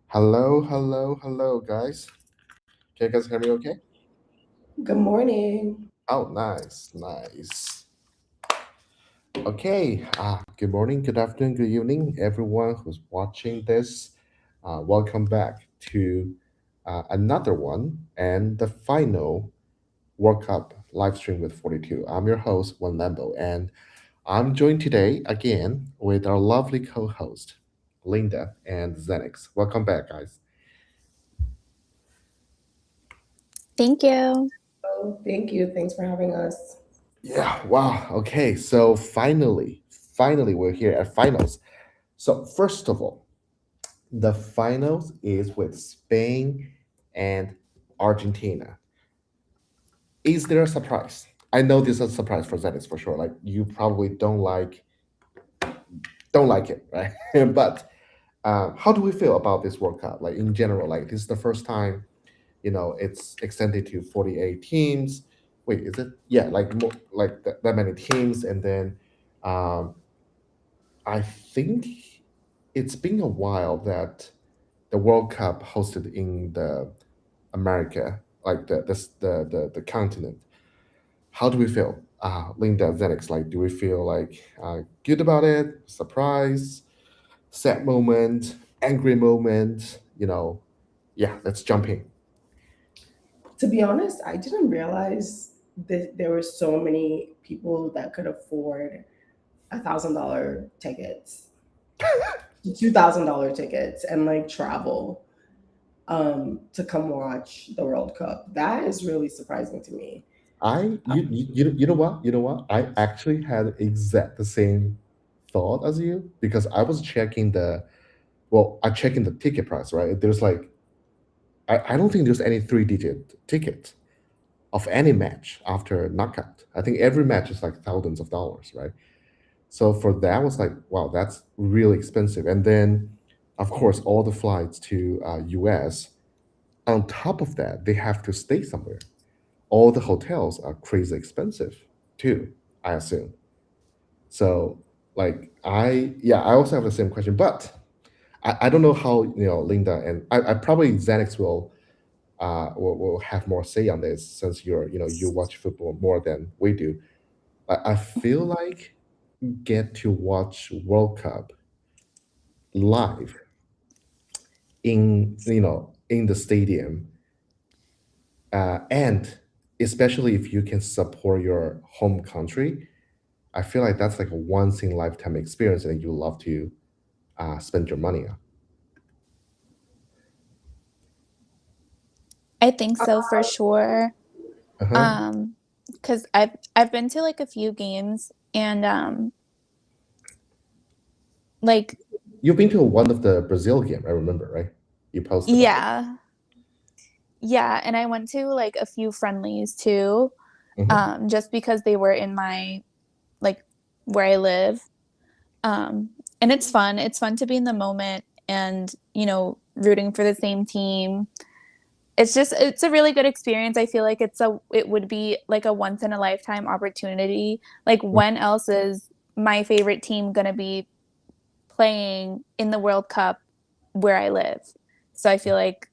Hello, hello, hello, guys. Can you guys hear me okay? Good morning. Oh, nice, nice. Okay, good morning, good afternoon, good evening, everyone who's watching this. Welcome back to another one and the final World Cup live stream with 42. I'm your host, Juan Lambo, and I'm joined today again with our lovely co host, Linda and Zenix. Welcome back, guys. Thank you. Oh, thank you. Thanks for having us. Yeah, wow. Okay, so finally, we're here at finals. So, first of all, the finals is with Spain and Argentina. Is there a surprise? I know this is a surprise for Zenit for sure. Like you probably don't like it, right? But how do we feel about this World Cup? Like in general, like this is the first time it's extended to 48 teams. Wait, is it? Yeah, like like that many teams, and then um, I think it's been a while that the World Cup hosted in the America, like the continent. How do we feel? Linda Zenix, like, do we feel like good about it? Surprise, sad moment, angry moment? Yeah, let's jump in. To be honest, I didn't realize that there were so many people that could afford $1,000 tickets, $2,000 tickets, and like travel to come watch the World Cup. That is really surprising to me. You know what? I actually had exact the same thought as you because I was checking I checking the ticket price, right? There's like I don't think there's any three-digit ticket of any match after knockout. I think every match is like thousands of dollars, right? So for that, I was like, wow, that's really expensive. And then, of course, all the flights to US. On top of that, they have to stay somewhere. All the hotels are crazy expensive too, I assume. So yeah, I also have the same question, but I don't know how Linda and I probably Xanax will have more say on this since you watch football more than we do. I feel like get to watch World Cup live in the stadium, and especially if you can support your home country. I feel like that's like a once in a lifetime experience, and you love to spend your money on. I think so for sure. Uh-huh. Um, because I've been to like a few games and like You've been to one of the Brazil game, I remember, right? You posted about it. yeah. Yeah, and I went to like a few friendlies too, Hmm. just because they were in my like where I live. Um, and it's fun. It's fun to be in the moment and, rooting for the same team. It's a really good experience. I feel like it would be like a once in a lifetime opportunity. Like when else is my favorite team going to be playing in the World Cup where I live? So I feel like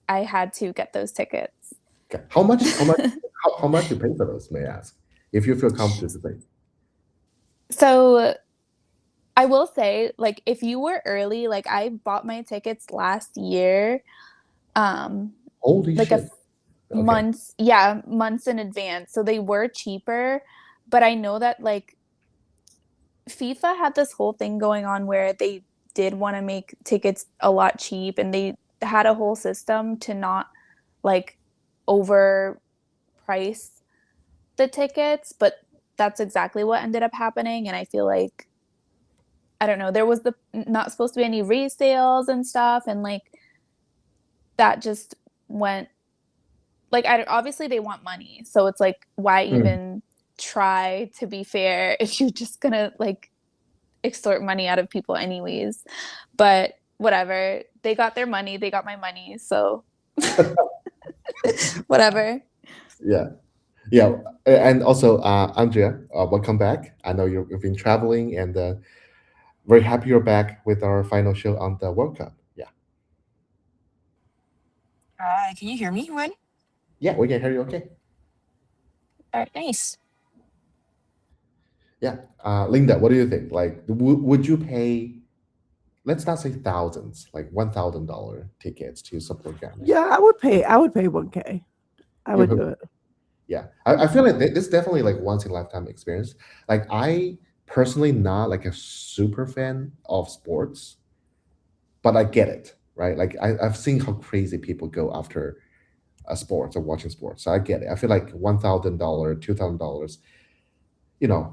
I had to get those tickets. Okay. How much you pay for those, may I ask? If you feel comfortable to pay. So I will say, like, if you were early, like I bought my tickets last year, um, Holy like a shit. Okay. months, yeah, months in advance. So they were cheaper, but I know that like FIFA had this whole thing going on where they did want to make tickets a lot cheap and they had a whole system to not like overprice the tickets, but that's exactly what ended up happening. And I feel like, I don't know, there was the not supposed to be any resales and stuff. And like that just went like, I obviously they want money. So it's like, why Mm. even try to be fair if you're just gonna like extort money out of people anyways. But whatever. They got their money, they got my money, so whatever. Yeah. Yeah. And also, Andrea, welcome back. I know you've been traveling, and very happy you're back with our final show on the World Cup. Yeah. Hi, can you hear me, Win? Yeah, we can hear you okay. All right, nice. Yeah. Linda, what do you think? Like, would you pay, let's not say thousands, like $1,000 tickets to support Ghana? Yeah, I would pay. I would pay 1K. I You would pay- do it. yeah. I feel like this is definitely like once in a lifetime experience. Like, I personally not like a super fan of sports, but I get it, right? Like, I've seen how crazy people go after sports or watching sports. So I get it. I feel like $1,000, $2,000,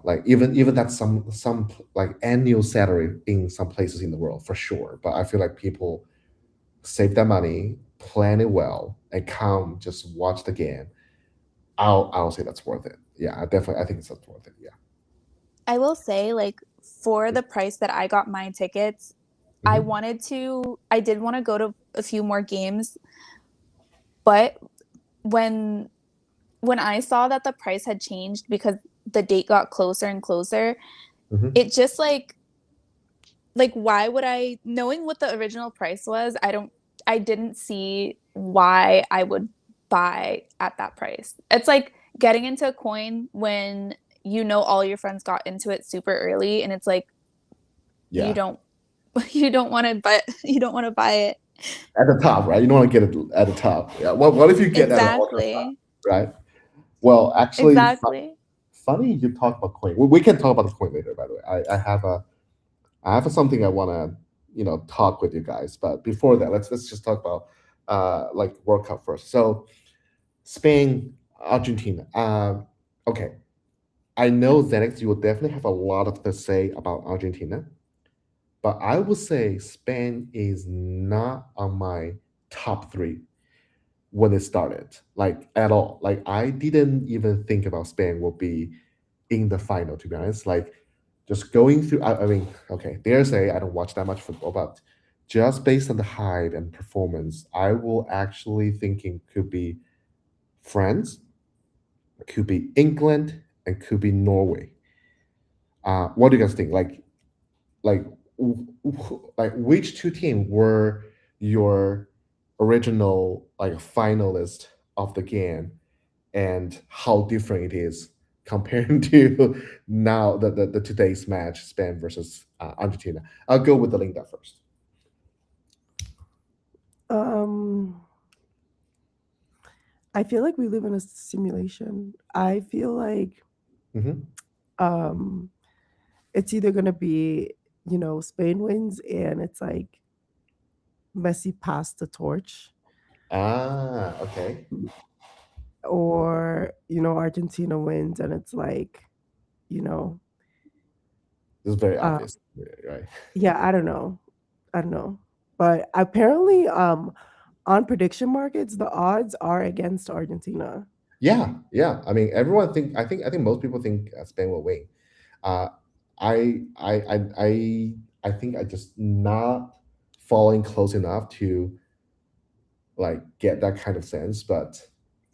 like even that's some like annual salary in some places in the world for sure. But I feel like people save that money, plan it well, and come just watch the game. I'll say that's worth it. Yeah, I think it's that's worth it. Yeah. I will say, like, for the price that I got my tickets, Hmm. I did want to go to a few more games, but when I saw that the price had changed because the date got closer and closer, Hmm. it just like why would I, knowing what the original price was, I didn't see why I would buy at that price. It's like getting into a coin when all your friends got into it super early and it's like you Yeah, don't you don't want to buy it. at the top, right? You don't want to get it at the top. Yeah. What if you get at the ultra top, Exactly. right? Well, actually, Exactly. funny you talk about coin. We can talk about the coin later. By the way, I have something I want to talk with you guys. But before that, let's just talk about like World Cup first. So Spain, Argentina. Okay, I know Zenix, you will definitely have a lot of to say about Argentina, but I would say Spain is not on my top three when it started, like at all. Like I didn't even think about Spain will be in the final, to be honest. Like just going through, I mean, okay, dare say I don't watch that much football, but just based on the hype and performance, I will actually thinking could be France, could be England, and could be Norway. What do you guys think? Like, like which two teams were your original like finalist of the game, and how different it is comparing to now the today's match, Spain versus Argentina. I'll go with the Linda first. Um, I feel like we live in a simulation. I feel like Hmm. um, it's either gonna be, Spain wins and it's like Messi passed the torch, Okay. or Argentina wins and it's like, you know, This is very uh, obvious, right? yeah, I don't know, but apparently, on prediction markets, the odds are against Argentina. Yeah, yeah. I mean, everyone think. I think most people think Spain will win. Uh, I think I just not following close enough to like get that kind of sense. But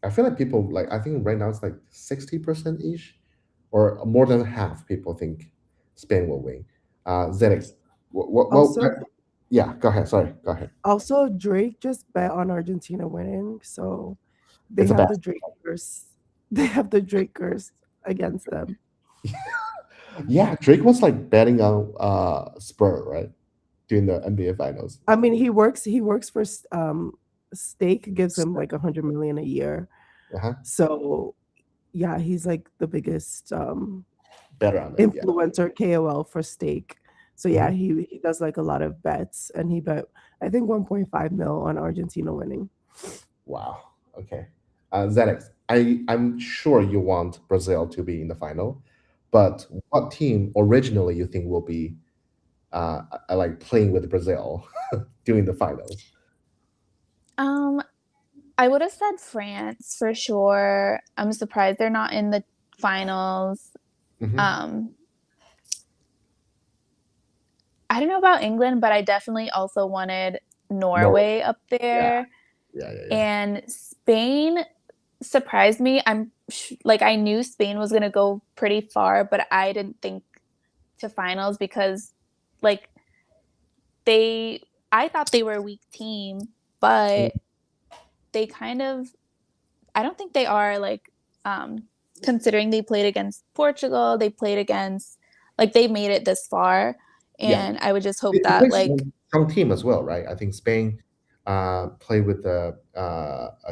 I feel like people like I think right now it's like 60% ish, or more than half people think Spain will win. ZX, Also, yeah, go ahead. Sorry, go ahead. Drake just bet on Argentina winning, so they It's a have bet. the Drake curse. They have the Drake curse against them. Yeah, Drake was like betting on Spur, right? During the NBA finals. I mean, he works for Stake gives him like 100 million a year. Uh-huh. So yeah, he's like the biggest Better on it, yeah. influencer KOL for Stake. So yeah, Mhm. he does like a lot of bets, and he bet I think 1.5 mil on Argentina winning. Wow. Okay. Zenix, I'm sure you want Brazil to be in the final, but what team originally you think will be like playing with Brazil during the finals? Um, I would have said France for sure. I'm surprised they're not in the finals. Hmm. Um, I don't know about England, but I definitely also wanted No. Norway up Yeah. there. Yeah. Yeah. Yeah. And Spain surprised me. Like I knew Spain was going to go pretty far, but I didn't think to finals because like I thought they were a weak team, Mm. but they kind of, I don't think they are like, considering they played against Portugal, they played against, like, they made it this far. Yeah. And I would just hope It that, plays a like, strong team as well, right? I think Spain played with the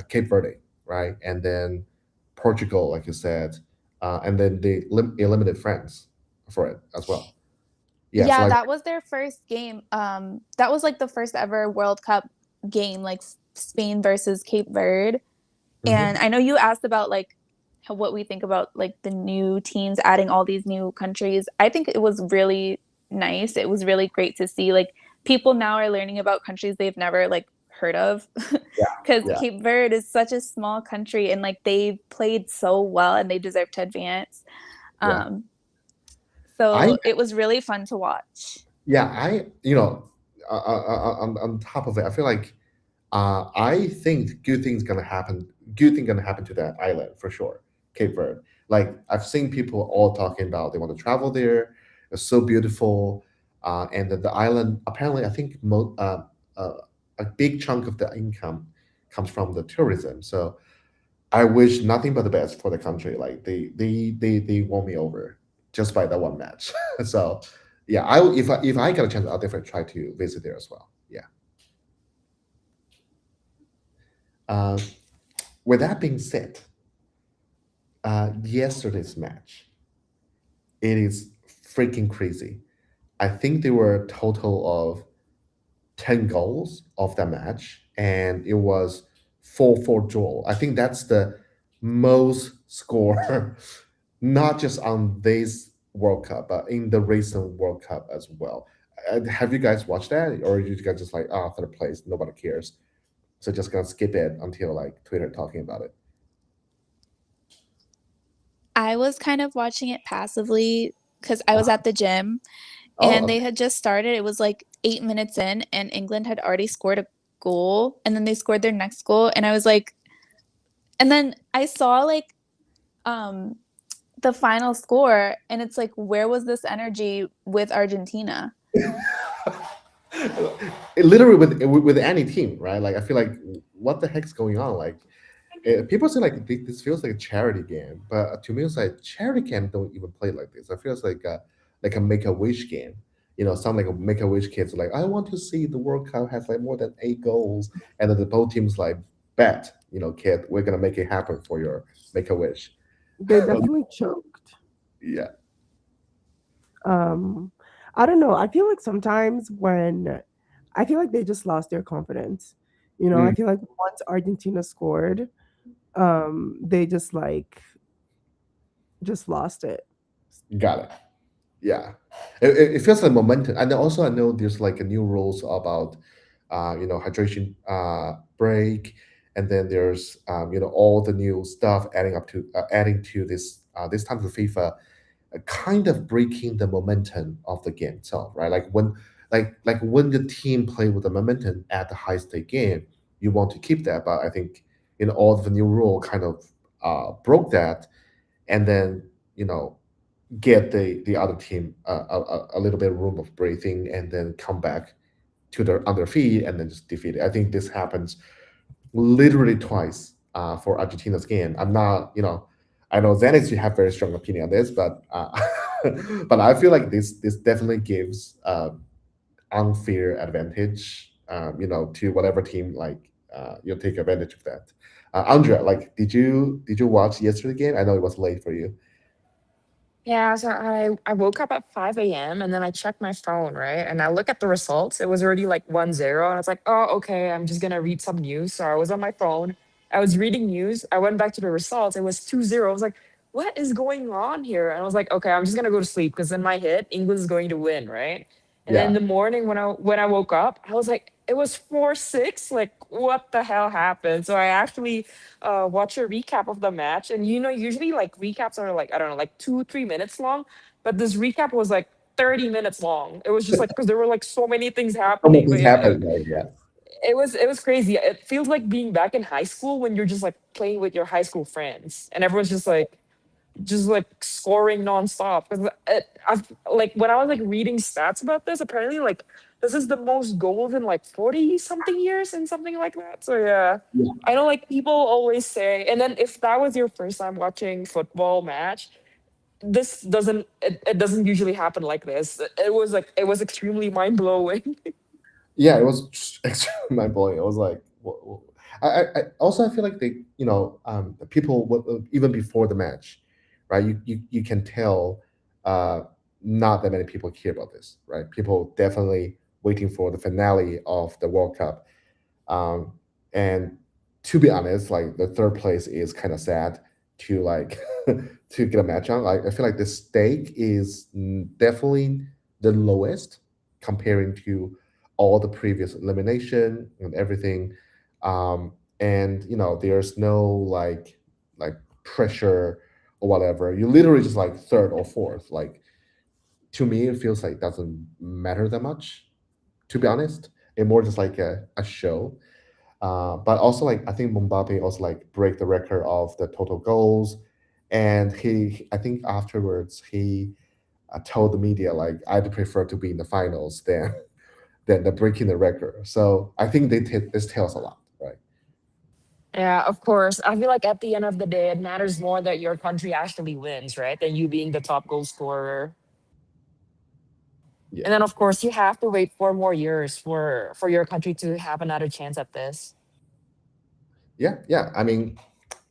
Cape Verde, right? And then Portugal, like you said, and then they eliminated France for it as well. Yeah, so yeah, like, that was their first game. That was like the first ever World Cup game, like Spain versus Cape Verde. And mhm, I know you asked about like what we think about like the new teams adding all these new countries. I think it was really nice. It was really great to see like people now are learning about countries they've never like heard of yeah, because yeah, Cape Verde is such a small country and like they played so well and they deserve to advance. yeah. Um, I so it was really fun to watch. Yeah, on top of it, I feel like I think good things gonna happen. Good thing gonna happen to that island for sure, Cape Verde. Like I've seen people all talking about they want to travel there. It's so beautiful, and that the island apparently I think uh, a big chunk of the income comes from the tourism. So I wish nothing but the best for the country. Like they won me over just by that one match. So yeah, if I get a chance, I'll definitely try to visit there as well. Yeah. Uh, with that being said, yesterday's match, it is freaking crazy. I think there were a total of 10 goals of that match, and it was 4-4 draw. I think that's the most score, not just on this World Cup, but in the recent World Cup as well. Have you guys watched that, or you guys just like, oh, third place, nobody cares, so just gonna skip it until like Twitter talking about it? I was kind of watching it passively because I was at the gym Oh, and they had just started. It was like 8 minutes in, and England had already scored a goal, and then they scored their next goal, and I was like, and then I saw like um the final score, and it's like, where was this energy with Argentina? literally with any team, right? Like I feel like what the heck's going on? Like people say like this feels like a charity game, but to me it's like charity game don't even play like this. It feels like a make a wish game. Some like a make a wish kids like I want to see the World Cup has like more than 8 goals, and then the both teams like bet, kid, we're gonna make it happen for your make a wish. They definitely choked. Yeah. Um, I don't know. I feel like sometimes when I feel like they just lost their confidence. I Mm, feel like once Argentina scored, they just lost it. got it. Yeah, it feels like momentum, and also I know there's like a new rules about, hydration break, and then there's all the new stuff adding to this time of FIFA, kind of breaking the momentum of the game itself, right? Like when the team play with the momentum at the high stake game, you want to keep that, but I think all of the new rule kind of broke that, and then get the other team a little bit of room of breathing and then come back to their on their feet and then just defeat it. I think this happens literally twice for Argentina's game. I'm not, I know Zenix, you have very strong opinion on this, but but I feel like this definitely gives unfair advantage, to whatever team like you'll take advantage of that. Andrea, like, did you watch yesterday game? I know it was late for you. Yeah, so I woke up at 5 a.m. and then I checked my phone, right? And I look at the results. It was already like 1-0. And I was like, oh, okay, I'm just gonna read some news. So I was on my phone. I was reading news. I went back to the results. It was 2-0. I was like, what is going on here? And I was like, okay, I'm just gonna go to sleep because in my head, England is going to win, right? And then in Yeah. the morning when I woke up, I was like, it was 4-6. Like, what the hell happened? So I actually watch a recap of the match. And usually like recaps are like, I don't know, like 2, 3 minutes long. But this recap was like 30 minutes long. It was just like because there were like so many things Some of happening. But this yeah, happened, right? Yeah. it was crazy. It feels like being back in high school when you're just like playing with your high school friends and everyone's just like scoring nonstop. Because I've like when I was like reading stats about this, apparently like this is the most goals in like 40 something years and something like that. So yeah. Yeah. I know like people always say, and then if that was your first time watching football match, it doesn't usually happen like this. It was extremely mind blowing. Yeah, it was extremely mind blowing. It was like, also I feel like they, people even before the match, right? You can tell, uh, not that many people care about this, right? People definitely waiting for the finale of the World Cup. Um, and to be honest, like the third place is kind of sad to like to get a match on. Like I feel like the stake is definitely the lowest comparing to all the previous elimination and everything. And there's no like pressure or whatever. You literally just like third or fourth. Like to me, it feels like doesn't matter that much. To be honest, it more just like a show. But also, like I think Mbappe also like break the record of the total goals, and I think afterwards he told the media like I'd prefer to be in the finals than than the breaking the record. So I think this tells a lot, right? Yeah, of course. I feel like at the end of the day, it matters more that your country actually wins, right? Than you being the top goal scorer. Yeah, And then of course you have to wait 4 more years for your country to have another chance at this. yeah. I mean,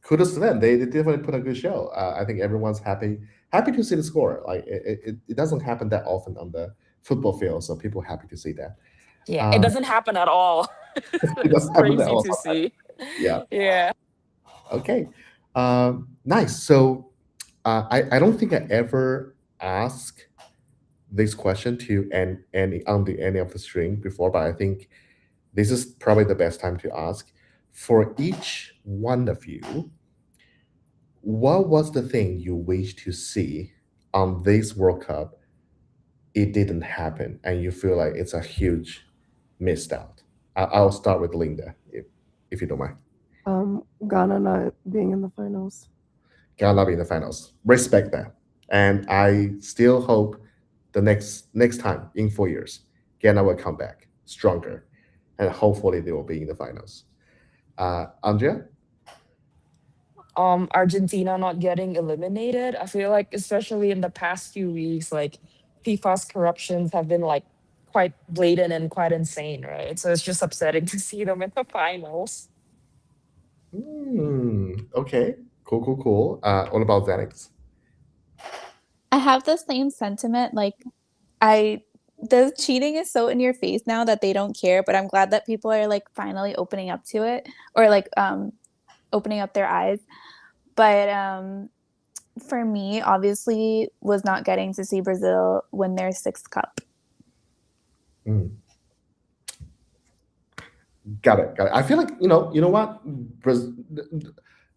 kudos to them. They definitely put a good show. I think everyone's happy to see the score. Like it doesn't happen that often on the football field, so people happy to see that. Yeah, it Uh, doesn't happen at all. it It's doesn't happen that crazy to often. see. Yeah. Yeah. Okay. Nice. So I don't think I ever asked this question to any of the stream before, but I think this is probably the best time to ask. For each one of you, what was the thing you wish to see on this World Cup? It didn't happen, and you feel like it's a huge missed out. I'll start with Linda, if you don't mind. Ghana not being in the finals. Ghana be in the finals. Respect that, and I still hope the next time in 4 years, Ghana will come back stronger, and hopefully they will be in the finals. Andrea, Argentina not getting eliminated. I feel like especially in the past few weeks, like FIFA's corruptions have been like quite blatant and quite insane, right? So it's just upsetting to see them in the finals. okay, cool. What about Xanax? I have the same sentiment. Like, I the cheating is so in your face now that they don't care, but I'm glad that people are like finally opening up to it, or like opening up their eyes. But for me, obviously, was not getting to see Brazil win their sixth cup. Mm, got it. I feel like you know what,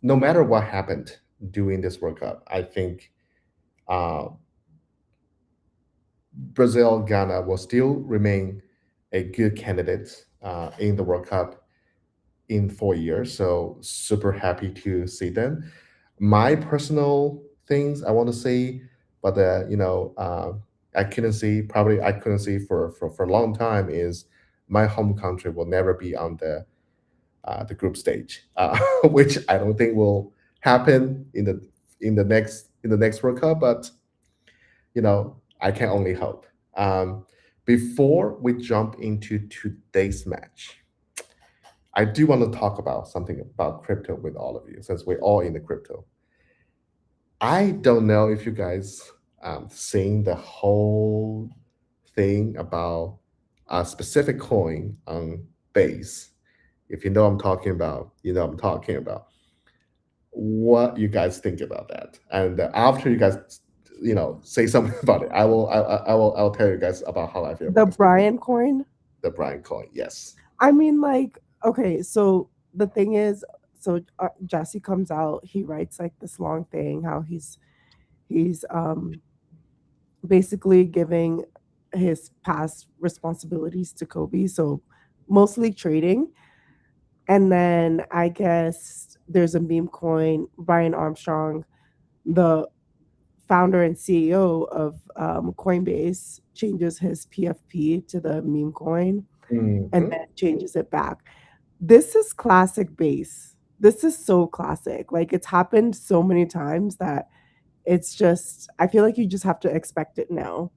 no matter what happened during this World Cup, I think uh, Brazil, Ghana will still remain a good candidate in the World Cup in 4 years. So super happy to see them. My personal things I want to see, but I couldn't see for a long time is my home country will never be on the group stage, which I don't think will happen in the next World Cup. But I can only hope. Before we jump into today's match, I do want to talk about something about crypto with all of you, since we're all in the crypto. I don't know if you guys seen the whole thing about a specific coin on base. If you know what I'm talking about, you know what I'm talking about. What you guys think about that? And after you guys, say something about it, I'll tell you guys about how I feel The about it. Brian coin. The Brian coin, yes. I mean, like, okay, so the thing is, so Jesse comes out, he writes like this long thing, how he's basically giving his past responsibilities to Kobe, so mostly trading. And then I guess there's a meme coin, Brian Armstrong, the founder and CEO of Coinbase changes his PFP to the meme coin and Mhm. then changes it back. This is classic base. This is so classic. Like it's happened so many times that it's just I feel like you just have to expect it now.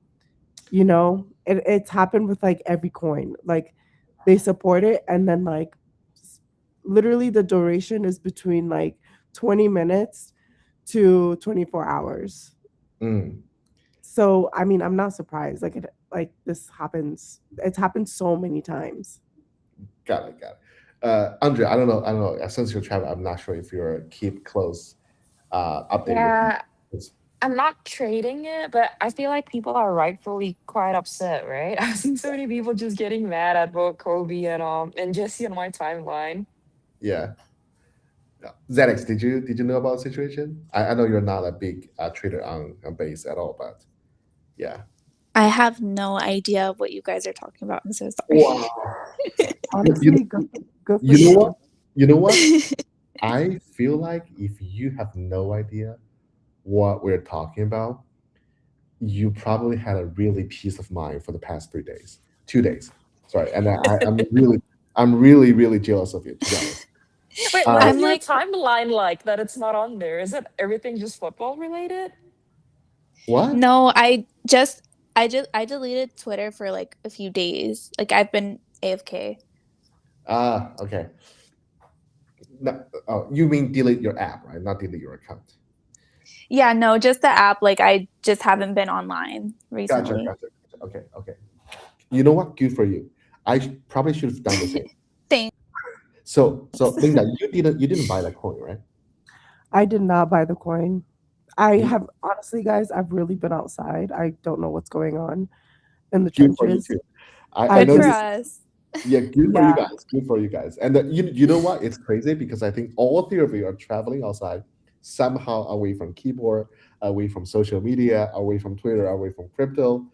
It's happened with like every coin. Like they support it and then like literally the duration is between like 20 minutes to 24 hours. Mm. So I mean, I'm not surprised. Like this happens. It's happened so many times. Got it. Got it. Andre, I don't know. Since you're traveling, I'm not sure if you're keep close update with. Yeah, It's- I'm not trading it, but I feel like people are rightfully quite upset, right? I've seen so many people just getting mad at both Kobe and Jesse on my timeline. Yeah. Yeah. ZX, did you know about the situation? I know you're not a big trader on base at all, but yeah. I have no idea what you guys are talking about. I'm so sorry. Wow. You, Honestly, good for you know what? you. You know what? I feel like if you have no idea what we're talking about, you probably had a really peace of mind for the past 3 days, 2 days. Sorry, and I'm really, really jealous of you, to be honest. Wait, what Uh, is I'm your like, timeline like that it's not on there? Is it everything just football related? what? no, I deleted Twitter for like a few days. Like I've been AFK. Ah, okay. No, oh, you mean delete your app, right? Not delete your account. Yeah, no, just the app. Like I just haven't been online Gotcha, recently. gotcha, gotcha. Okay, okay. You know what? Good for you. Probably should have done the same. Thanks. So Linda, you didn't buy that coin, right? I did not buy the coin. I You, have honestly, guys, I've really been outside. I don't know what's going on in the good for you trenches. too. I I've Good know for been, this. us. Yeah, good for you yeah, guys. Good for you guys. And you know what? It's crazy because I think all three of you are traveling outside somehow away from keyboard, away from social media, away from Twitter, away from crypto.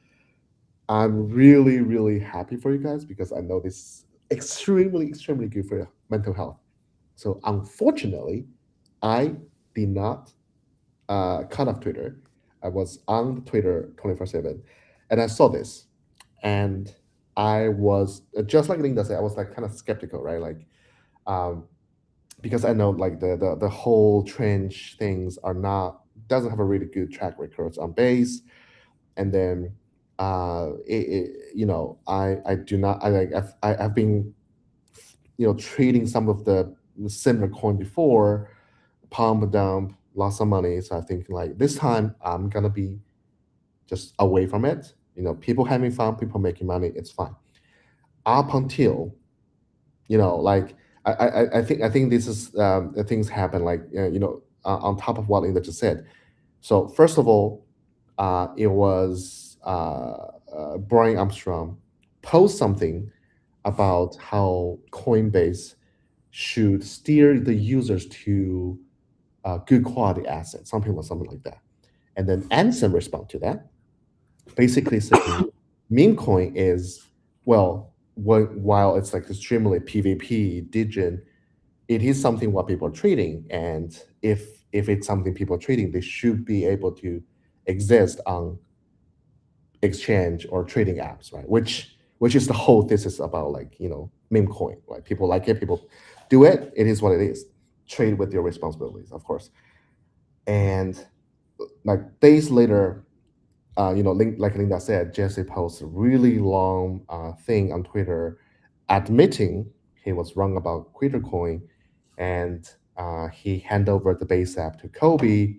I'm really, really happy for you guys because I know this is extremely, extremely good for your mental health. So unfortunately, I did not cut off Twitter. I was on Twitter 24/7, and I saw this, and I was just like Linda said, I was like kind of skeptical, right? Like, um, because I know like the whole trench things are not doesn't have a really good track record on base, and then I do not I like I've been trading some of the similar coin before, pump dump, lost some money. So I think like this time I'm gonna be just away from it. People having fun, people making money, it's fine. Up until like I think this is the things happen like on top of what Linda just said. So first of all, it was Brian Armstrong post something about how Coinbase should steer the users to good quality assets, something like that. And then Anson respond to that, basically saying meme coin is while it's like extremely PvP digit, it is something what people are trading, and if it's something people are trading, they should be able to exist on exchange or trading apps, right? Which is the whole thesis about like meme coin, right? People like it, people do it. It is what it is. Trade with your responsibilities, of course. And like days later, like Linda said, Jesse posted a really long thing on Twitter admitting he was wrong about Coin, and he hand over the base app to Kobe,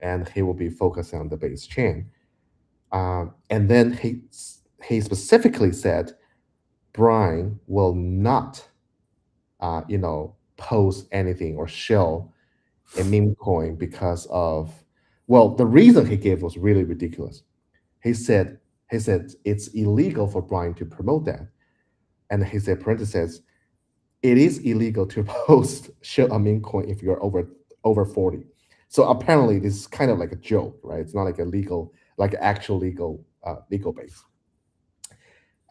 and he will be focusing on the base chain. And then he specifically said Brian will not, post anything or show a meme coin because of, well, the reason he gave was really ridiculous. He said it's illegal for Brian to promote that, and he said parentheses it is illegal to post show a meme coin if you're over 40. So apparently this is kind of like a joke, right? It's not like a legal, like actual legal base.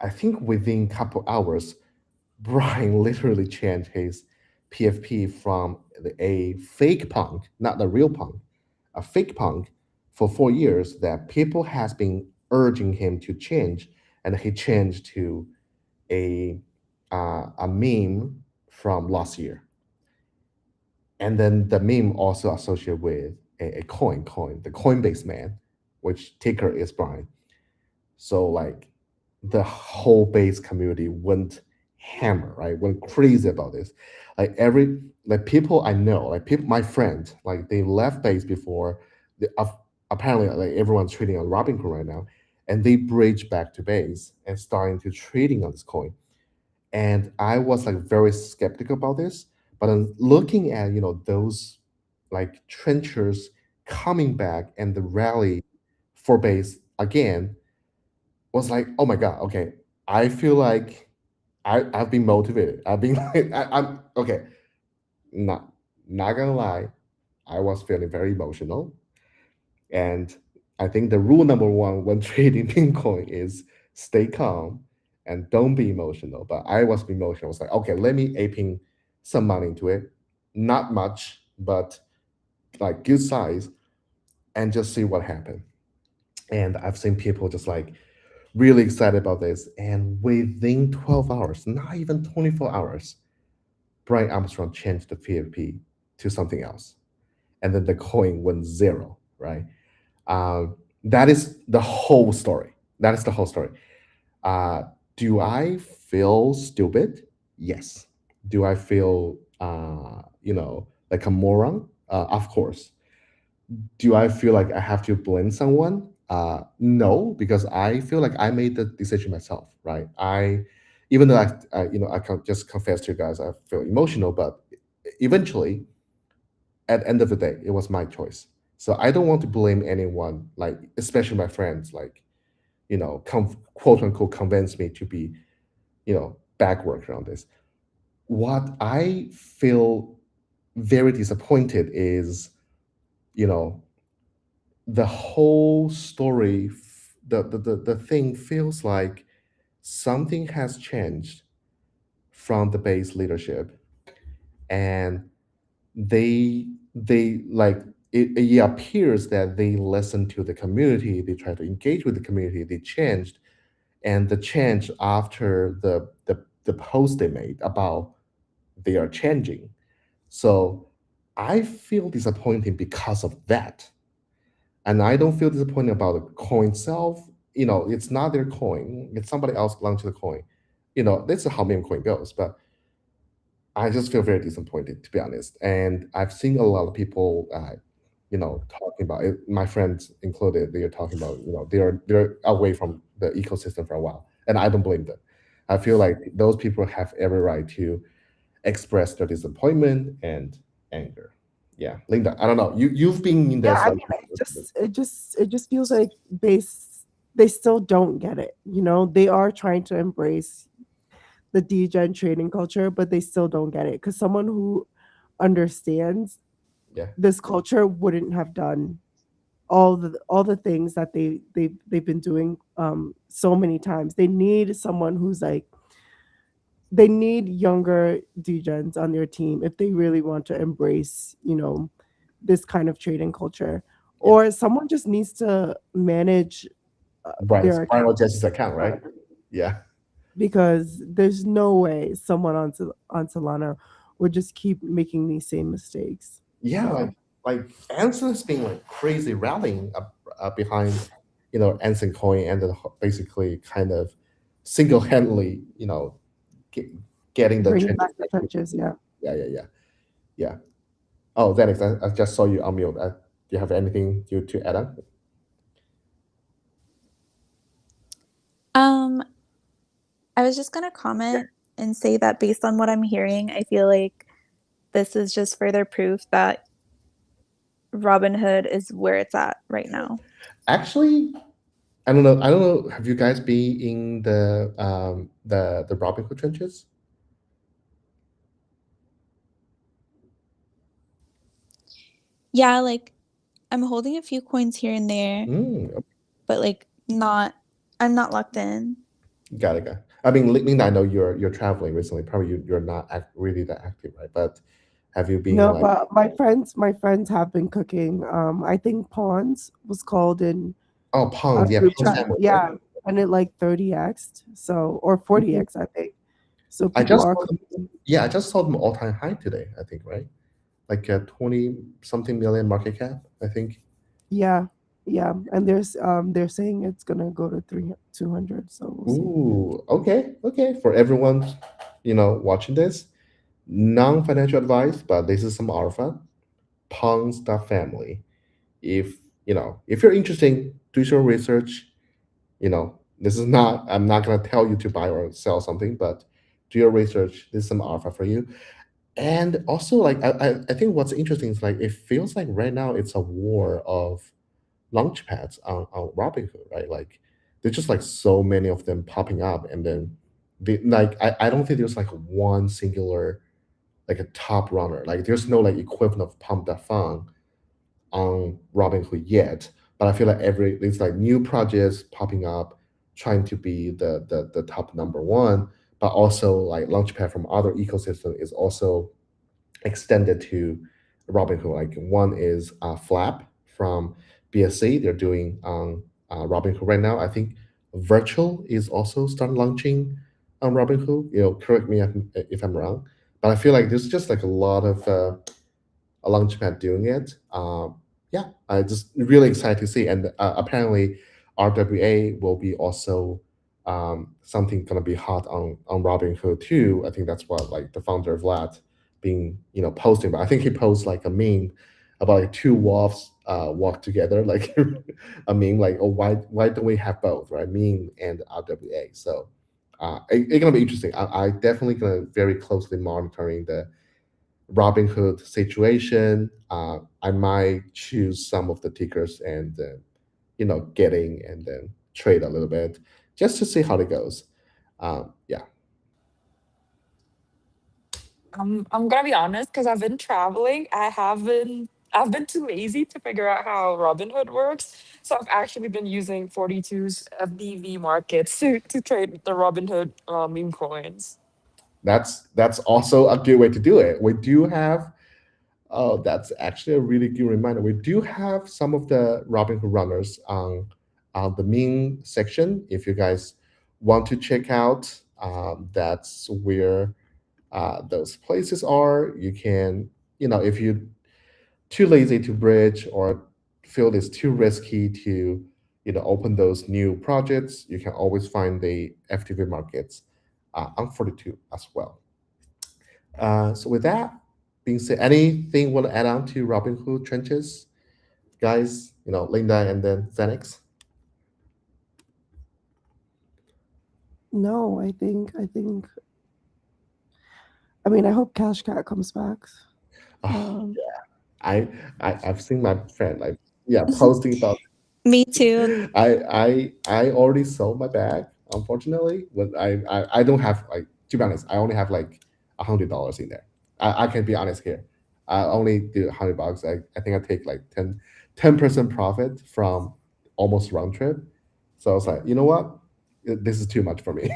I think within a couple hours, Brian literally changed his PFP from a fake punk, not the real punk, a fake punk for 4 years that people has been urging him to change, and he changed to a a meme from last year, and then the meme also associated with a coin, the Coinbase man, which ticker is Brian. So like the whole base community went hammer, right? Went crazy about this. Like every like people I know, like people my friends, like they left base before the apparently like everyone's trading on Robinhood right now, and they bridge back to base and starting to trading on this coin. And I was like very skeptical about this, but then looking at those like trenchers coming back and the rally for base again was like, oh my god, okay. I feel like I've been motivated. I've been I'm okay. Not not gonna lie, I was feeling very emotional, and I think the rule number one when trading Bitcoin is stay calm and don't be emotional. But I was emotional. I was like, okay, let me aping some money into it, not much, but like good size, and just see what happened. And I've seen people just like really excited about this. And within 12 hours, not even 24 hours, Brian Armstrong changed the PFP to something else. And then the coin went zero, right? That is the whole story. That is the whole story. Uh, do I feel stupid? Yes. Do I feel, like a moron? Of course. Do I feel like I have to blame someone? No, because I feel like I made the decision myself, right? Even though I can just confess to you guys, I feel emotional, but eventually, at the end of the day, it was my choice. So I don't want to blame anyone, like especially my friends, like quote unquote, convince me to be backward around this. What I feel very disappointed is, you know, the whole story, the thing feels like something has changed from the base leadership, and they like it appears that they listen to the community, they try to engage with the community, they changed, and the change after the post they made about they are changing. So I feel disappointed because of that. And I don't feel disappointed about the coin itself. It's not their coin. It's somebody else belong to the coin. This is how meme coin goes. But I just feel very disappointed, to be honest. And I've seen a lot of people, talking about it. My friends included. They are talking about, they're away from the ecosystem for a while, and I don't blame them. I feel like those people have every right to express their disappointment and anger. Yeah, Linda, I don't know. You've been in Yeah, this I like mean, it just feels like they still don't get it. They are trying to embrace the degen trading culture, but they still don't get it because someone who understands yeah, this culture wouldn't have done all the things that they've been doing so many times. They need someone who's like they need younger degens on their team if they really want to embrace this kind of trading culture, yeah. or someone just needs to manage their Brian account Rogers' account, right? Yeah. because there's no way someone on Solana would just keep making these same mistakes. Yeah, So like Anson's been like crazy rallying up behind, Anson Coin, and then basically kind of single-handedly, get, getting the bringing changes. back the trenches, yeah. Yeah, yeah, yeah, yeah. Oh, Zenix, I just saw you unmute. Do you have anything to add on? Um, I was just gonna comment and say that based on what I'm hearing, I feel like this is just further proof that Robinhood is where it's at right now. Actually, I don't know. I don't know. Have you guys been in the Robinhood trenches? Yeah, like I'm holding a few coins here and there, Mm, but like not I'm not locked in. got it. I mean, Linda, I know you're traveling recently. Probably you're not really that active, right? But Have you been No, like, but my friends have been cooking. I think Pawns was called in oh, a pounds, yeah, group pound chat. sandwich, right? Yeah, and it like 30x, so or Mhm. 40x, I think. So I people just are saw them, cooking. yeah, I just saw them all time high today, I think, right? Like 20 something million market cap, I think. Yeah, yeah, and they're saying it's gonna go to 200. So we'll see. Ooh, okay, okay. For everyone, watching this, non-financial advice, but this is some alpha. Pawns family. If if you're interested, do your research. This is not. I'm not gonna tell you to buy or sell something, but do your research. This is some alpha for you. And also, like I think what's interesting is like it feels like right now it's a war of launch pads on Robinhood, right? Like there's just like so many of them popping up, and then I don't think there's like one singular like a top runner. Like there's no like equivalent of Pump That Fun on Robinhood yet. But I feel like there's like new projects popping up, trying to be the top number one. But also like Launchpad from other ecosystem is also extended to Robinhood. Like one is Flap from BSC. They're doing Robinhood right now. I think Virtual is also start launching on Robinhood. Correct me if I'm wrong, but I feel like there's just like a lot of a Launchpad doing it. Yeah, I just really excited to see. And apparently, RWA will be also something gonna be hot on Robinhood too. I think that's what like the founder of Vlad being posting. But I think he posts like a meme about like two wolves walk together, like a meme like, oh, why don't we have both, right? Meme and RWA. So it's gonna be interesting. I definitely gonna very closely monitoring the Robinhood situation. I might choose some of the tickers and getting and then trade a little bit just to see how it goes. Yeah, I'm gonna be honest, because I've been traveling. I've been too lazy to figure out how Robinhood works. So I've actually been using 42's FDV markets to trade the Robinhood meme coins. that's also a good way to do it. We do have. Oh, that's actually a really good reminder. We do have some of the Robinhood runners on the main section. If you guys want to check out, that's where those places are. You can, if you're too lazy to bridge or feel it's too risky to, open those new projects, you can always find the FTV markets on 42 as well. So with that being said, anything you want to add on to Robinhood trenches, guys? Linda and then Xenix. No, I mean, I hope Cash Cat comes back. Oh, Um, I, I've seen my friend like yeah posting about. Me too. I already sold my bag. Unfortunately, but I don't have like, to be honest, I only have like $100 in there. I can be honest here. I only do $100. I think I take like 10% profit from almost round trip. So I was like, you know what? This is too much for me.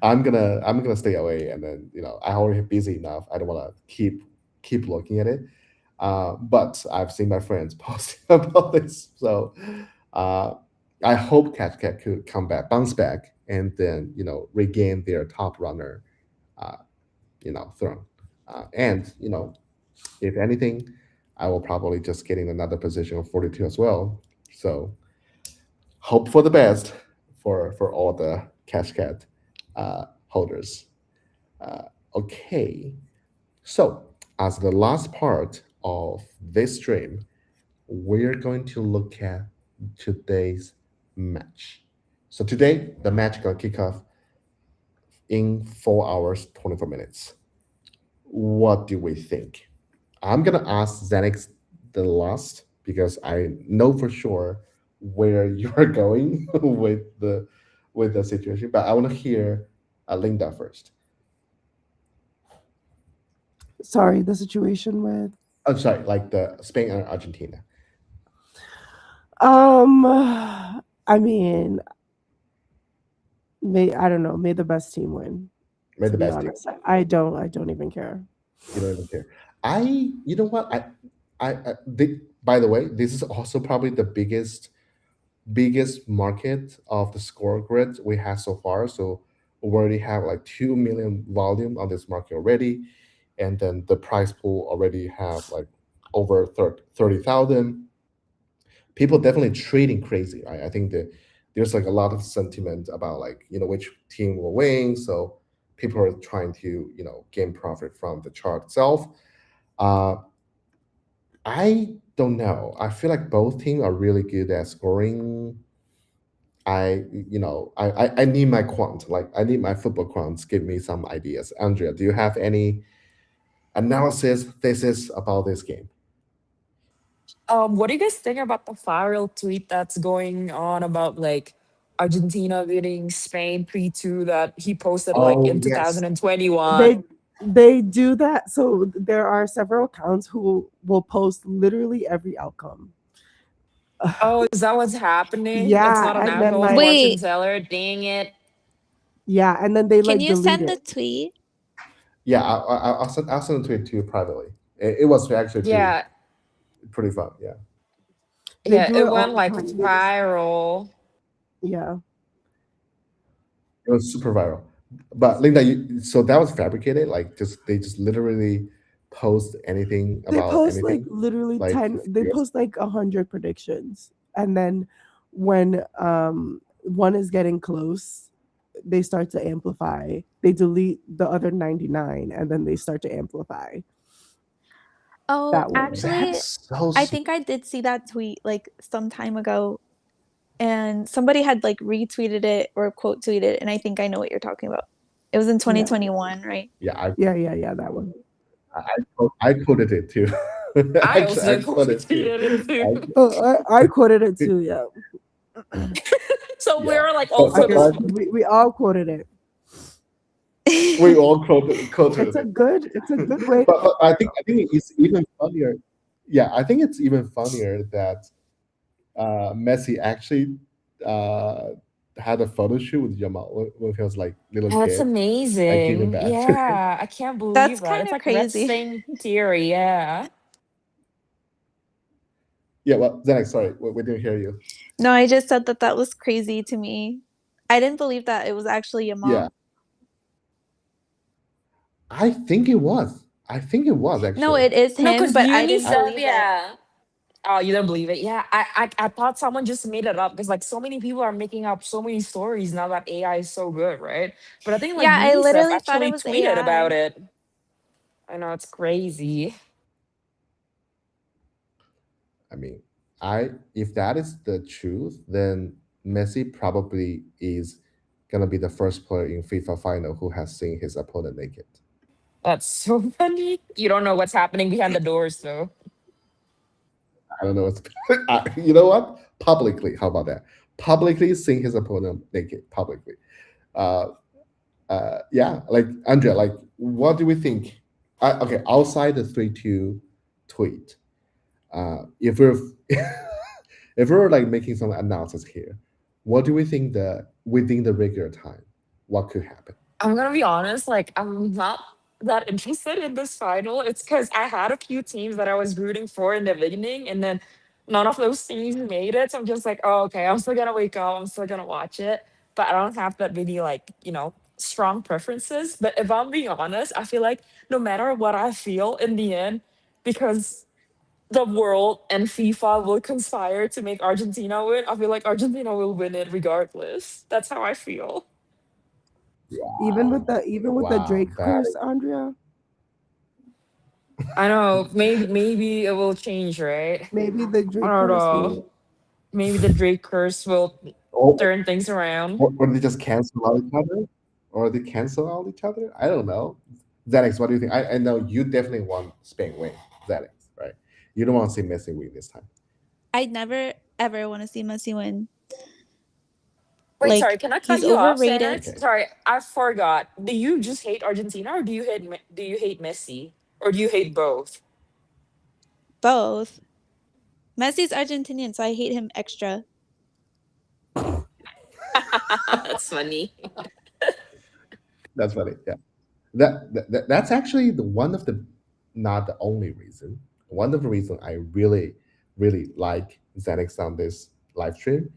I'm gonna stay away, and then I already busy enough. I don't want to keep looking at it. But I've seen my friends posting about this, so uh, I hope Cat could come back, bounce back, and then regain their top runner, uh, throne. And if anything, I will probably just get in another position of 42 as well. So hope for the best for all the Cat holders. Uh, okay, so as the last part of this stream, we're going to look at today's match. So today, the match gonna kick off in 4 hours, 24 minutes. What do we think? I'm gonna ask Xenix the last because I know for sure where you're going with the situation, but I want to hear Linda first. sorry, the situation with I'm sorry, like the Spain and Argentina. um, I mean, I don't know. May the best team win. Made To the be best team. honest, I don't even care. You don't even care. You know what, by the way, this is also probably the biggest market of the score grid we have so far. So we already have like 2 million volume on this market already, and then the price pool already have like over 30,000. People definitely trading crazy, right? I think that there's like a lot of sentiment about like, which team will win. So people are trying to, gain profit from the chart itself. uh I don't know, I feel like both teams are really good at scoring. I need my quant, like I need my football quants give me some ideas. Andrea, do you have any analysis thesis about this game? What do you guys think about the viral tweet that's going on about like Argentina beating Spain 3-2 that he posted like Oh in yes. 2021? They do that. So there are several accounts who will post literally every outcome. Oh, is that what's happening? It's Yeah, not an and then actual like fortune Wait, teller. Dang it. yeah, and then they can like you delete send the it. tweet? Yeah, I'll send it to you privately. It was actually Yeah, pretty fun. Yeah, They yeah, do it it all went the like time. They just viral. yeah. it was super viral. But Linda, so that was fabricated. Like, just they just literally post anything They about post like anything. literally Like, 10, if they you guys- post like 100 predictions. And then when one is getting close, they start to amplify. They delete the other 99 and then they start to amplify Oh, that way. actually, that's so I think I did see that tweet like some time ago, and somebody had like retweeted it or quote tweeted, and I think I know what you're talking about. It was in Yeah. 2021, right? yeah. Yeah, that one. I quoted it too. I Actually, I also quoted it too. tweeted it too. I, Oh, I quoted it too, yeah. So we yeah, were like I also guess but responsible. we all quoted it. we all quoted it. It's a good way. But I think it's even funnier. Yeah, I think it's even funnier that Messi actually uh, had a photo shoot with Jamal when he was like little That's kid, like giving amazing. back to him. Yeah, I can't That's believe that. kind It's of like red crazy. stain theory. Yeah. Yeah, well, Zenex, sorry, we didn't hear you. No, I just said that that was crazy to me. I didn't believe that it was actually Yeah, Yamal. I think it was. I think it was No, actually. it is No, him, because but I Uni didn't I, said, believe it. yeah. Oh, you don't believe it? Yeah, I thought someone just made it up because like so many people are making up so many stories now that AI is so good, right? But I think like Yeah, I UNICEF literally thought it actually was tweeted about AI. it. I know it's crazy. I mean, I if that is the truth, then Messi probably is gonna be the first player in FIFA final who has seen his opponent naked. That's so funny. You don't know what's happening behind the doors, though. I don't know. You know what? Publicly, how about that? Publicly seeing his opponent naked publicly. Uh, yeah, like Andrea, like what do we think? Okay, outside the 3-2 tweet, if we're if we're like making some analysis here, what do we think the within the regular time, what could happen? I'm gonna be honest, like I'm not that interested in this final. It's because I had a few teams that I was rooting for in the beginning, and then none of those teams made it. So I'm just like, oh, okay, I'm still gonna wake up, I'm still gonna watch it. But I don't have that really like, strong preferences. But if I'm being honest, I feel like no matter what I feel in the end, because the world and FIFA will conspire to make Argentina win, I feel like Argentina will win it regardless. That's how I feel. Even with the Wow, Drake that curse, Andrea, I know. Maybe it will change, right? maybe the I Drake don't curse know. will. Maybe the Drake curse will or, turn things around. or they just cancel out each other, or they cancel out each other. I don't know. Xanax, what do you think? I know you definitely want Spain win. Xanax, right? You don't want to see Messi win this time. I never ever want to see Messi win. Wait, sorry. Like, Can I cut he's you off, overrated. Xanax? Okay. Sorry, I forgot. Do you just hate Argentina, or do you hate Messi, or do you hate both? Both. Messi's Argentinian, so I hate him extra. That's funny. That's funny. Yeah. That's actually the one of the not the only reason. One of the reasons I really, really like Xenix on this live stream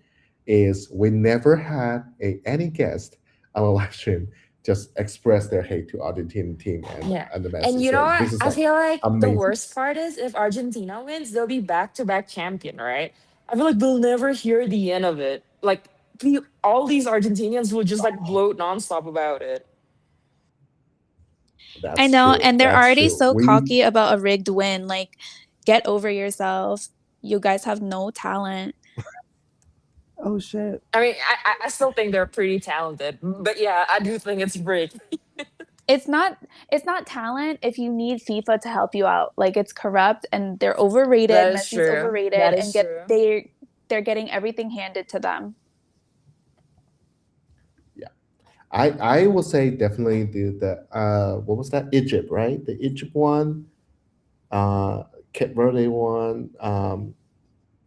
is we never had any guest on a live stream just express their hate to Argentine team Yeah. and the And Messi. you know So what? this is I like feel like the amazing. worst part is if Argentina wins, they'll be back to back champion, right? I feel like we'll never hear the end of it. Like all these Argentinians will just like gloat nonstop about it. I That's know, true. and they're That's already true. so We cocky about a rigged win. Like, get over yourself. You guys have no talent. Oh shit. I mean, I still think they're pretty talented, but yeah, I do think it's rigged. It's not it's not talent if you need FIFA to help you out. Like, it's corrupt and they're overrated. That is Messi's true. overrated That and is get true. they're getting everything handed to them. yeah. I will say definitely the what was that? Egypt, right? The Egypt one, uh Cape Verde one.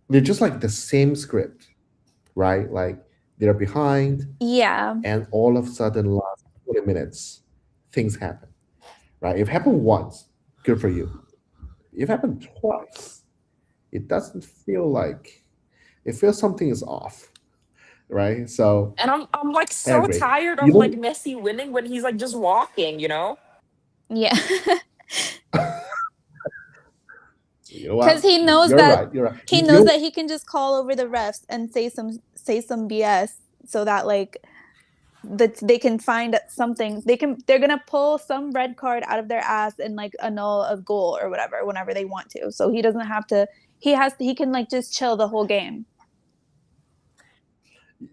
They're just like the same script, right? Like they're behind, Yeah. and all of a sudden, last 20 minutes, things happen, right? If it happened once, good for you. If it happened twice, it doesn't feel like it feels something is off, right? So And I'm like I so agree. tired You of like know, Messi winning when he's like just walking, you know? Yeah. you know Cuz what? You're right. You're right. he knows You that he can just call over the refs and say some BS so that like that they can find something. They're going to pull some red card out of their ass and like annul a goal or whatever whenever they want to. So he doesn't have to he can like just chill the whole game.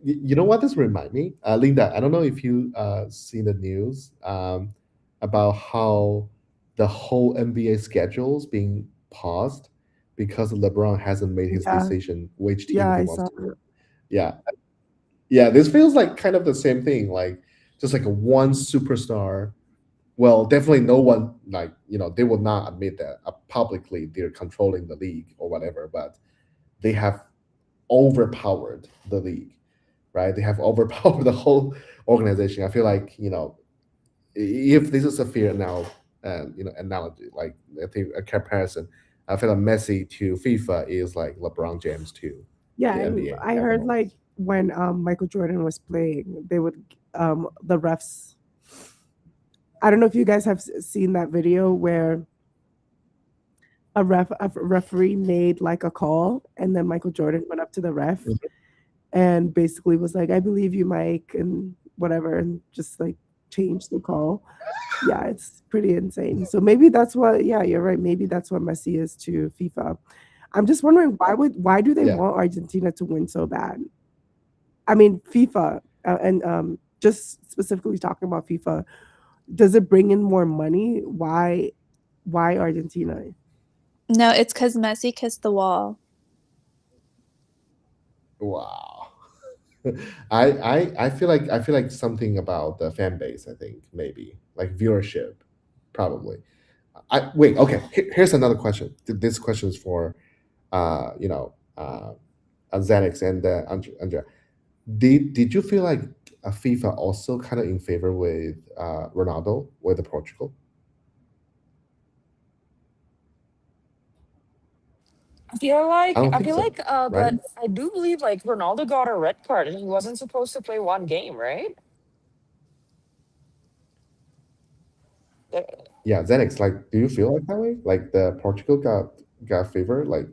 you know what this remind me, Linda? I don't know if you seen the news about how the whole NBA schedules being paused because LeBron hasn't made his Yeah. decision which Yeah, team he I wants saw to it. join. Yeah, yeah. This feels like kind of the same thing, like just like a one superstar. Well, definitely no one, like, they will not admit that publicly they're controlling the league or whatever, but they have overpowered the league, right? They have overpowered the whole organization. I feel like, if this is a fair now, analogy, like I think a comparison, I feel like Messi to FIFA is like LeBron James to Yeah, the and NBA I at the heard moment. like when Michael Jordan was playing, they would the refs. I don't know if you guys have seen that video where a referee made like a call, and then Michael Jordan went up to the ref Mhm. and basically was like, "I believe you, Mike," and whatever, and just like changed the call. Yeah, it's pretty insane. So maybe that's what. Yeah, you're right. Maybe that's what Messi is to FIFA. I'm just wondering why do they Yeah. want Argentina to win so bad? I mean, FIFA, and just specifically talking about FIFA, does it bring in more money? Why Argentina? No, it's cuz Messi kissed the wall. Wow. I feel like something about the fan base. I think maybe like viewership, probably. I wait. Okay, here's another question. This question is for, uh, you know, uh, Xenix and Andrea. Did you feel like FIFA also kind of in favor with Ronaldo with the Portugal? I don't I think feel so, like right? but I do believe like Ronaldo got a red card and he wasn't supposed to play one game, right? Uh, Yeah, Xenix. Like, do you feel like that way? Like the Portugal got favor? Like,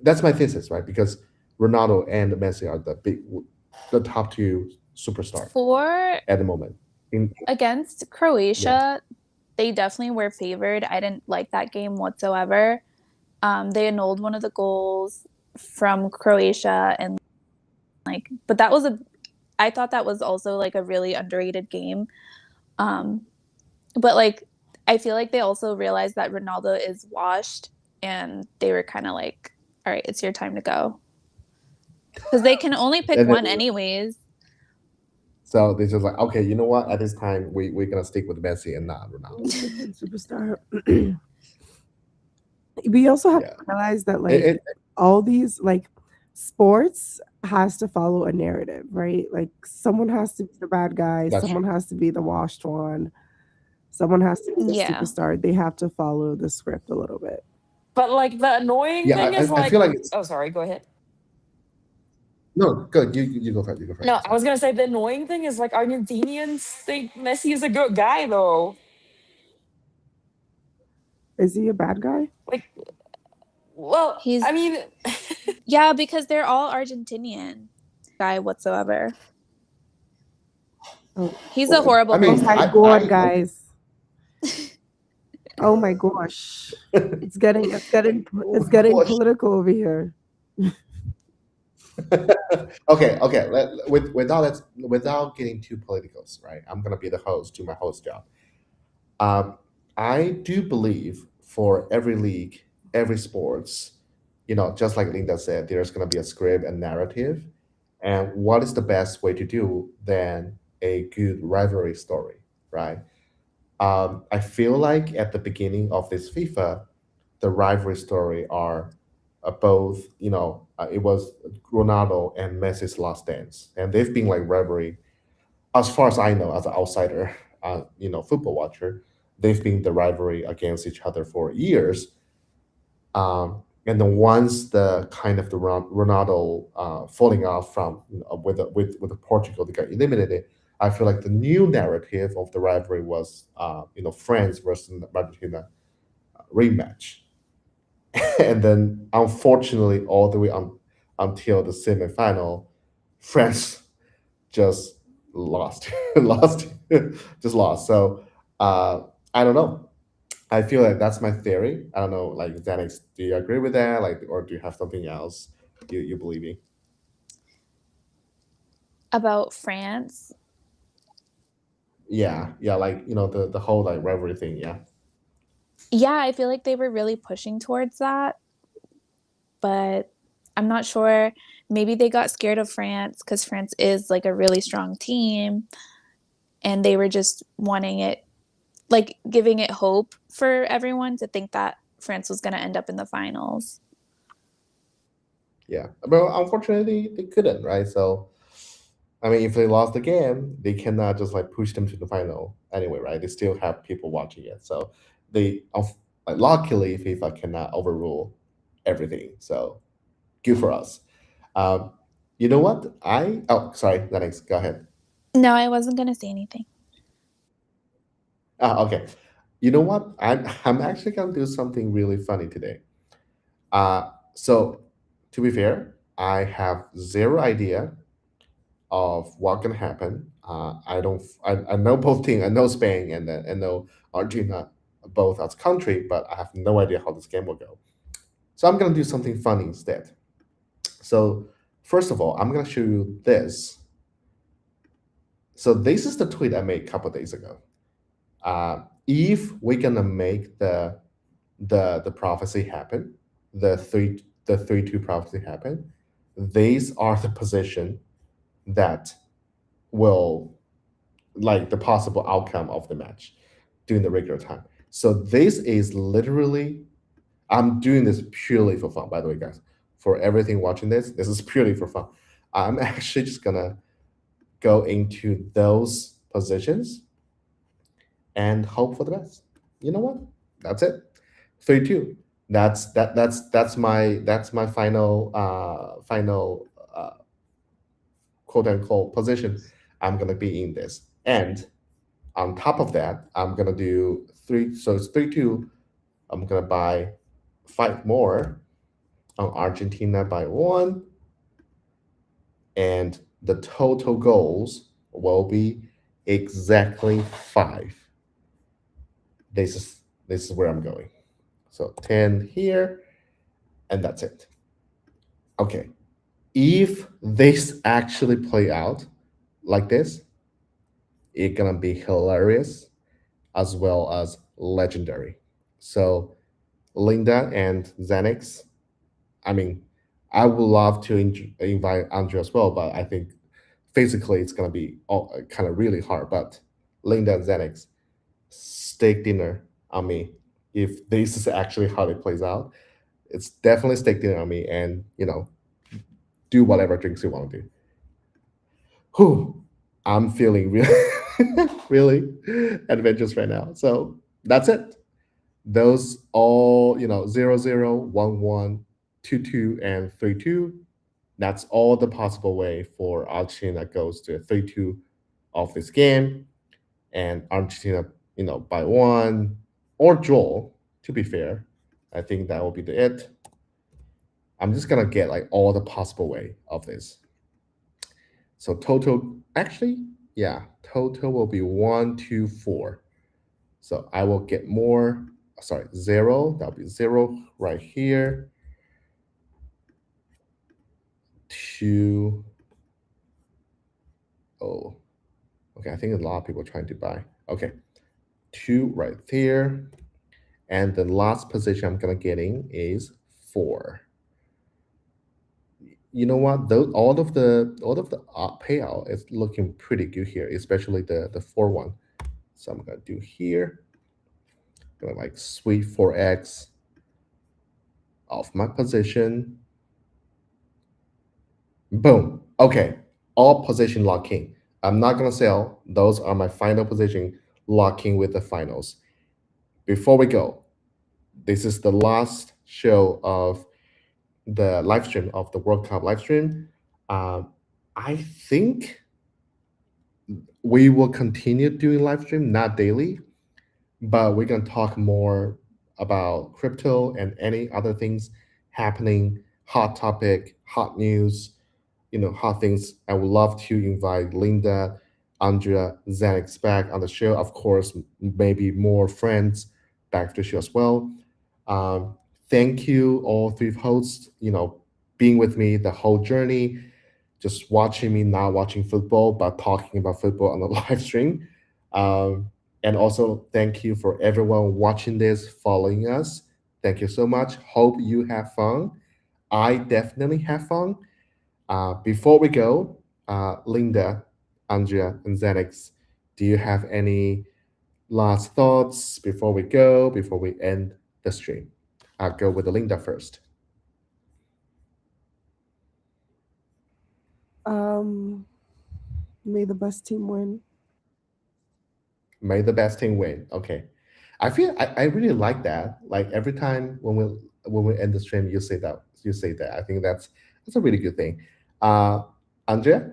that's my thesis, right? Because Ronaldo and Messi are the top two superstar For at the moment. In against Yeah, Croatia, they definitely were favored. I didn't like that game whatsoever. They annulled one of the goals from Croatia and like, but that was I thought that was also like a really underrated game. Um, but like, I feel like they also realized that Ronaldo is washed and they were kind of like, all right, it's your time to go. Because they can only pick and then, one anyways. so they're just like, okay, you know what? At this time, we're gonna stick with Messi and not Ronaldo. Only pick one superstar. We also have Yeah, to realize that it, like it, all these like sports has to follow a narrative, right? Like someone has to be the bad guy, that's true. someone has to be the washed one. Someone has to be the Yeah. superstar. They have to follow the script a little bit. But like the annoying Yeah, thing is I feel like, like it's oh, sorry, go ahead. no good. You go first. You go first. No, I'm I sorry. was gonna say the annoying thing is like Argentinians think Messi is a good guy though. Is he a bad guy? Like, well, He's I mean, yeah, because they're all Argentinian. Guy whatsoever. Oh, He's a I horrible oh mean, my person. god, guys. Oh my gosh. It's getting Gosh. political over here. Okay. Without getting too political, right? I'm gonna be the host, do my host job. Um, I do believe for every league, every sports, just like Linda said, there's gonna be a script and narrative. And what is the best way to do than a good rivalry story, right? I feel like at the beginning of this FIFA, the rivalry story are both, it was Ronaldo and Messi's last dance, and they've been like rivalry as far as I know, as an outsider, football watcher. They've been the rivalry against each other for years. And then once the kind of the Ronaldo falling off from with Portugal, they got eliminated. I feel like the new narrative of the rivalry was France versus Argentina rematch. And then unfortunately all the way until the semifinal, France just lost, lost, just lost. So I don't know. I feel like that's my theory. I don't know, like Xanax, do you agree with that? Like, or do you have something else you believe in? About France. Yeah, like the whole like rivalry thing. Yeah, Yeah, I feel like they were really pushing towards that, but I'm not sure. Maybe they got scared of France because France is like a really strong team and they were just wanting it, like giving it hope for everyone to think that France was going to end up in the finals. yeah. But unfortunately, they couldn't, right? So I mean, if they lost the game, they cannot just like push them to the final anyway, right? They still have people watching it. So like, luckily, FIFA cannot overrule everything. So good for us. Um, you know what? Sorry, Lennox, go ahead. No, I wasn't going to say anything. Okay. You know what? I'm actually gonna do something really funny today. So to be fair, I have zero idea of what can happen. I don't. I know both teams. I know Spain and I know Argentina both as country, but I have no idea how this game will go. So I'm gonna do something funny instead. So first of all, I'm gonna show you this. So this is the tweet I made a couple days ago. If we're gonna make the prophecy happen, the 3-2 prophecy happen, these are the position that will like the possible outcome of the match during the regular time. So this is literally, I'm doing this purely for fun, by the way, guys. For everything watching this is purely for fun. I'm actually just gonna go into those positions and hope for the best. You know what? That's it. 3-2. That's my final quote unquote position. I'm gonna be in this. And on top of that, I'm gonna do three. So it's 3-2. I'm gonna buy 5 more on Argentina by 1, and the total goals will be exactly 5. This is where I'm going. So 10 here, and that's it. Okay. If this actually play out like this, it's gonna be hilarious as well as legendary. So Linda and Xanax, I mean, I would love to invite Andrew as well, but I think physically it's gonna be kind of really hard. But Linda and Xanax, steak dinner on me. If this is actually how it plays out, it's definitely steak dinner on me, and do whatever drinks you want to do. Whew, I'm feeling really, really adventurous right now. So that's it. Those all, 0-0, 1-1, 2-2, and 3-2. That's all the possible way for Argentina goes to 3-2 of this game, and Argentina, by one or draw. To be fair, I think that will be the it. I'm just gonna get like all the possible way of this. So total, actually, yeah, total will be 1-2-4. So I will get more. Sorry, zero. That'll be zero right here. Two. Oh, okay. I think a lot of people are trying to buy. Okay, two right there. And the last position I'm gonna getting is 4. You know what? Though all of the payout is looking pretty good here, especially the 4 one. So I'm gonna do here. Gonna like sweep 4x of my position. Boom. Okay. All position locking. I'm not gonna sell. Those are my final position locking with the finals. Before we go, this is the last show of the live stream of the World Cup live stream. Um, I think we will continue doing live stream, not daily, but we're gonna talk more about crypto and any other things happening, hot topic, hot news, hot things. I would love to invite Linda, Andrea, Xanax back on the show. Of course, maybe more friends back to the show as well. Um, Thank you, all three hosts, being with me the whole journey, just watching me, not watching football, but talking about football on the live stream. And also, thank you for everyone watching this, following us. Thank you so much. Hope you have fun. I definitely have fun. Before we go, Linda, Andrea, and Xenix, do you have any last thoughts before we go, before we end the stream? I'll go with Linda first. Um, may the best team win. May the best team win. Okay. I really like that. Like every time when we end the stream, you say that. You say that. I think that's a really good thing. Uh Andrea?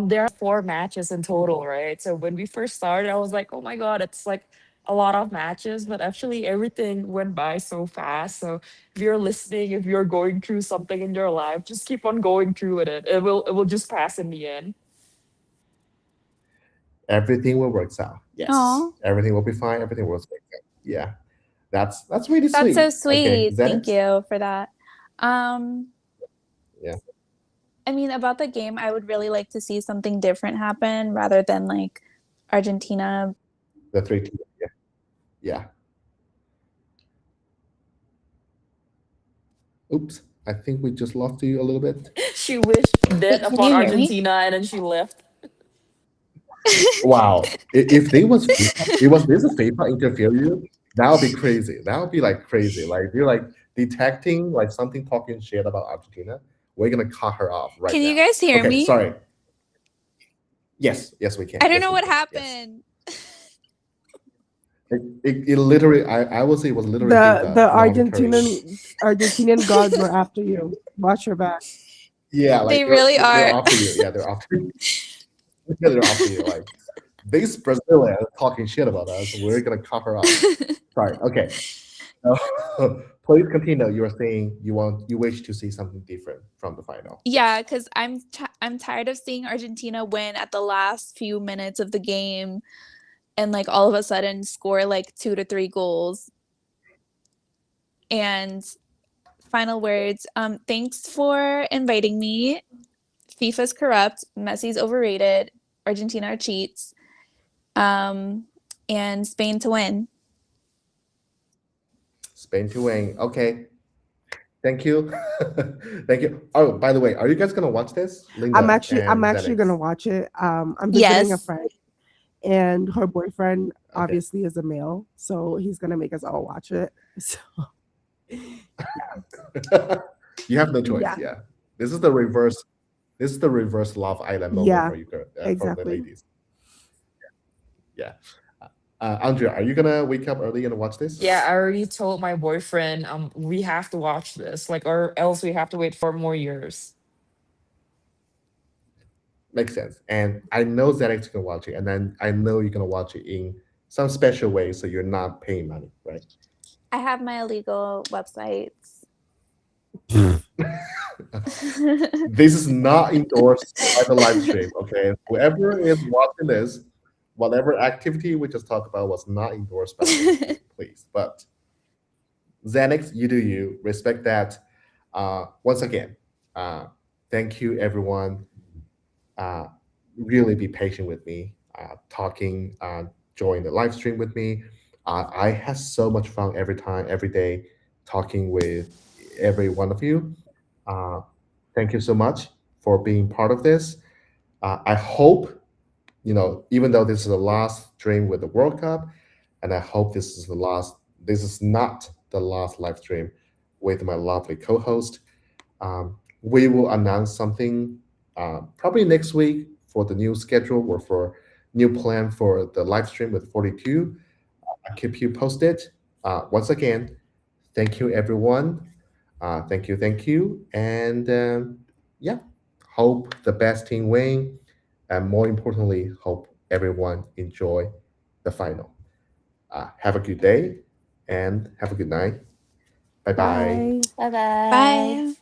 There are 4 matches in total, right? So when we first started, I was like, oh my God, it's like a lot of matches, but actually everything went by so fast. So if you're listening, if you're going through something in your life, just keep on going through with it. It will just pass in the end. Everything will work out. Yes. Aw, Everything will be fine. Everything will work out. Yeah. That's really that's so sweet. Okay. sweet. Thank Xenix? you for that. Um, Yeah. I mean, about the game, I would really like to see something different happen rather than like Argentina. The 3-2. Yeah. Yeah. Oops. I think we just lost you a little bit. She wished death Wait, can upon you hear me? Argentina and then she left. Wow. If they was FIFA, it was this a FIFA interfere you, that would be crazy. That would be like crazy. Like you're like detecting like something talking shit about Argentina. We're gonna cut her off right Can you now. guys hear Okay, me? sorry. Yes, we can. I don't Yes, know we what can. Yes. happened. It literally, I would say it was literally The FIFA monitoring. Argentinian gods were after you. Watch your back. Yeah, like They really they're are. after you. Yeah, they're after you. Yeah, they're after you. Like these Brazilians talking shit about us. We're gonna cut her off. Sorry. Okay. Please continue. You were saying you wish to see something different from the final. Yeah, Yes. because I'm tired of seeing Argentina win at the last few minutes of the game and like all of a sudden score like 2 to 3 goals. And final words. Thanks for inviting me. FIFA's corrupt, Messi's overrated, Argentina are cheats, and Spain to win. Spain to win. Okay. Thank you. Thank you. Oh, by the way, are you guys gonna watch this, I'm Linda actually I'm and actually gonna Xenix? watch it. I'm visiting a Yes. friend, and her boyfriend Okay. obviously is a male, so he's gonna make us all watch it. So You have no choice. yeah, Yeah. This is the reverse. This is the reverse Love Island moment Yeah, for you, for the exactly. ladies. Yeah. Andrea, are you gonna wake up early and watch this? Yeah, I already told my boyfriend, we have to watch this, like, or else we have to wait 4 more years. Makes sense. And I know Xanax gonna watch it, and then I know you're gonna watch it in some special way, so you're not paying money, right? I have my illegal websites. This is not endorsed by the live stream, okay? Whoever is watching this, whatever activity we just talked about was not endorsed by the live stream, please. But Xanax, you do you. Respect that. Once again, uh, thank you, everyone. Uh, really be patient with me, talking, join the live stream with me. I have so much fun every time, every day, talking with every one of you. Uh, thank you so much for being part of this. I hope, even though this is the last stream with the World Cup, and I hope this is not the last live stream with my lovely co-host. We will announce something probably next week for the new schedule or for new plan for the live stream with 42. I'll keep you posted. Once again, thank you, everyone. Thank you. And yeah, hope the best team win. And more importantly, hope everyone enjoy the final. Have a good day and have a good night. Bye bye. Bye. Bye bye. Bye.